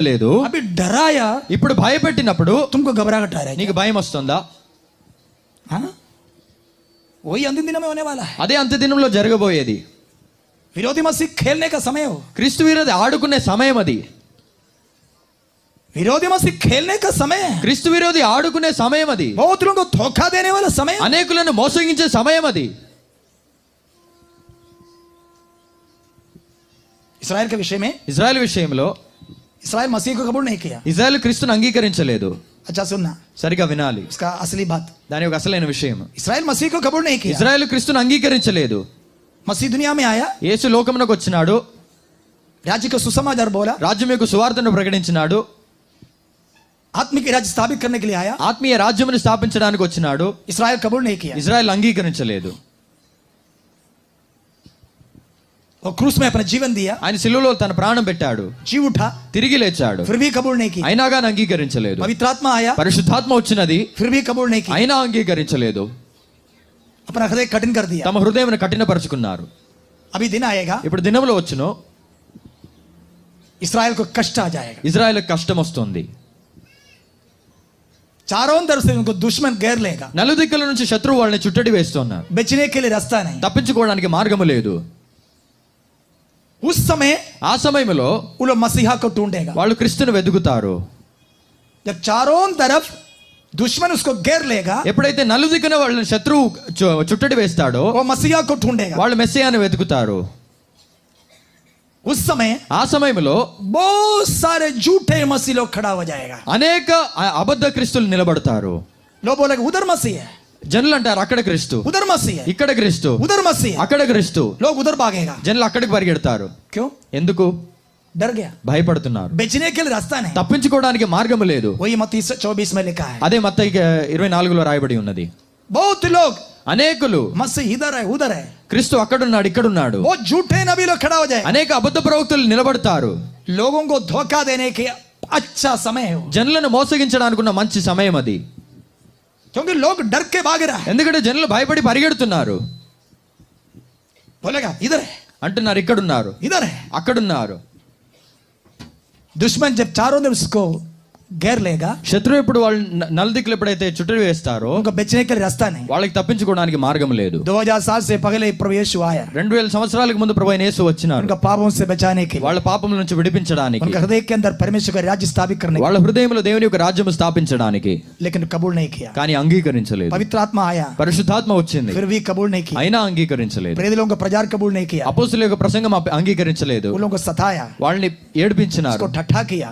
లేదు. अभी डराया, ఇప్పుడు భయపెట్టినప్పుడు तुमको घबराहट आ रहा है, నీకు భయం వస్తుందా? हाँ? वही अंतिम दिन में होने वाला है. అదే అంత్య దినంలో జరగబోయేది. विरोधी मसीह खेलने का समय हो, క్రీస్తు విరోధి ఆడుకునే సమయం అది. विरोधी मसीह खेलने का समय है. క్రీస్తు విరోధి ఆడుకునే సమయం అది. बहुत लोगों को धोखा देने वाला समय है. అనేకులను మోసగించే సమయం అది. इस्राएल के विषय में, ఇజ్రాయెల్ విషయంలో इस्राएल मसीह को कबूल नहीं किया. ఇజ్రాయెల్ క్రీస్తును అంగీకరించలేదు. अच्छा सुनना, సరిగా వినాలి उसका असली बात. దాని యొక్క అసలైన విషయం. इस्राएल मसीह को कबूल नहीं किया. ఇజ్రాయెల్ క్రీస్తును అంగీకరించలేదు. मसीह दुनिया में आया, యేసు లోకమునకు వచ్చినాడు, राज्य को सुसमाचार बोला, రాజ్యం యొక్క సువార్తను ప్రకటించినాడు, आत्मिक राज्य स्थापित करने के लिए आया. ఆత్మీయ రాజ్యమును స్థాపించడానికి వచ్చినాడు. इस्राएल कबूल नहीं किया. ఇజ్రాయెల్ అంగీకరించలేదు. वो क्रूस में अपना जीवन दिया, ఆయన సిలువలో తన ప్రాణం పెట్టాడు, जी उठा, తిరిగి లేచాడు. फिर भी कबूल नहीं किया. అయినా కానీ అంగీకరించలేదు. पवित्र आत्मा आया, పరిశుద్ధాత్మ వచ్చినది, फिर भी कबूल नहीं किया. అయినా అంగీకరించలేదు. अपना हृदय कठिन कर दिया. తమ హృదయం కఠినపరుచుకున్నారు. अभी दिन आएगा, ఇప్పుడు దినంలో వచ్చును इस्राएल को कष्ट आ जाएगा. ఇజ్రాయెల్ కష్టం వస్తుంది. चारों तरफ से उनको दुश्मन घेर लेगा. నలుదిక్కుల నుంచి శత్రువు వాళ్ళని చుట్టడి వేస్తున్నారు. बचने के लिए रास्ता नहीं. తప్పించుకోవడానికి మార్గము లేదు. उस समय ఆ సమయంలో वो लोग मसीहा को ढूंढेगा. వాళ్ళు క్రీస్తును వెతుకుతారు. जब चारों तरफ दुश्मन उसको घेर लेगा, ఎప్పుడైతే నలుదిక్కున వాళ్ళని శత్రువు చుట్టడి వేస్తాడో वो मसीहा को ढूंढेगा. వాళ్ళు మెస్సియాను వెతుకుతారు. उस समय ఆ సమయంలో बहुत सारे झूठे मसीह लोग खड़ा हो जाएगा. అనేక అబద్ధ క్రీస్తులు నిలబడతారు. लोग बोलेगा उधर मसीह है, జనులు అంటారు అక్కడ క్రీస్తు, उधर मसीह है, ఇక్కడ క్రీస్తు, उधर मसीह है. అక్కడ క్రీస్తు. लोग उधर भागेगा. జనులు అక్కడికి పరిగెడతారు. क्यों? ఎందుకు? डर गया. భయపడుతున్నారు. बेचने के लिए रास्ता नहीं. తప్పించుకోవడానికి మార్గము లేదు. वही मत्ती 24 में लिखा है. అదే మత్తయి 24లో రాయబడి ఉన్నది. बहुत लोग అనేకులు मसीह इधर है उधर है, క్రీస్తు అక్కడున్నాడు ఇక్కడున్నాడు. वो झूठे नबी लोग खड़ा हो जाए. అనేక అబద్ధ ప్రవక్తలు నిలబడతారు. लोगों को धोखा देने के अच्छा समय है वो. జనులను మోసగించడానికి ఉన్న మంచి సమయం అది. क्योंकि लोग डर के भाग रहा है. ఎందుకంటే జనులు భయపడి పరిగెడుతున్నారు. बोलेगा इधर है, అంటున్నారు ఇక్కడున్నారు, इधर है. అక్కడున్నారు. दुश्मन जब चारों तरफ उसको घेर लेगा, శత్రువు ఎప్పుడు వాళ్ళు నలుదిక్కులు ఎప్పుడైతే చుట్టడి వేస్తారో उनको बेचने के लिए रास्ता नहीं. వాళ్ళకి తప్పించుకోవడానికి మార్గం లేదు. 2000 साल से पहले प्रभु यीशु आया 2000 సంవత్సరాలకు ముందు ప్రభు అయిన యేసు వచ్చినారు. उनका पापों से बचाने के लिए, వాళ్ళ పాపముల నుంచి విడిపించడానికి, उनका हृदय के अंदर परमेश्वर का राज्य स्थापित करने के వాళ్ళ హృదయంలో దేవుని యొక్క రాజ్యం స్థాపించడానికి. लिए. लेकिन कबूल नहीं किया. కానీ అంగీకరించలేదు. पवित्र आत्मा आया, పరిశుద్ధాత్మ వచ్చింది, फिर भी कबूल नहीं किया. అయినా అంగీకరించలేదు. प्रेरित लोगों का प्रचार कबूल नहीं किया. అపోస్తలుల యొక్క ప్రసంగం అంగీకరించలేదు. उन लोगों को सताया, వాళ్ళని ఏడిపించినారు, उसको ठट्ठा किया.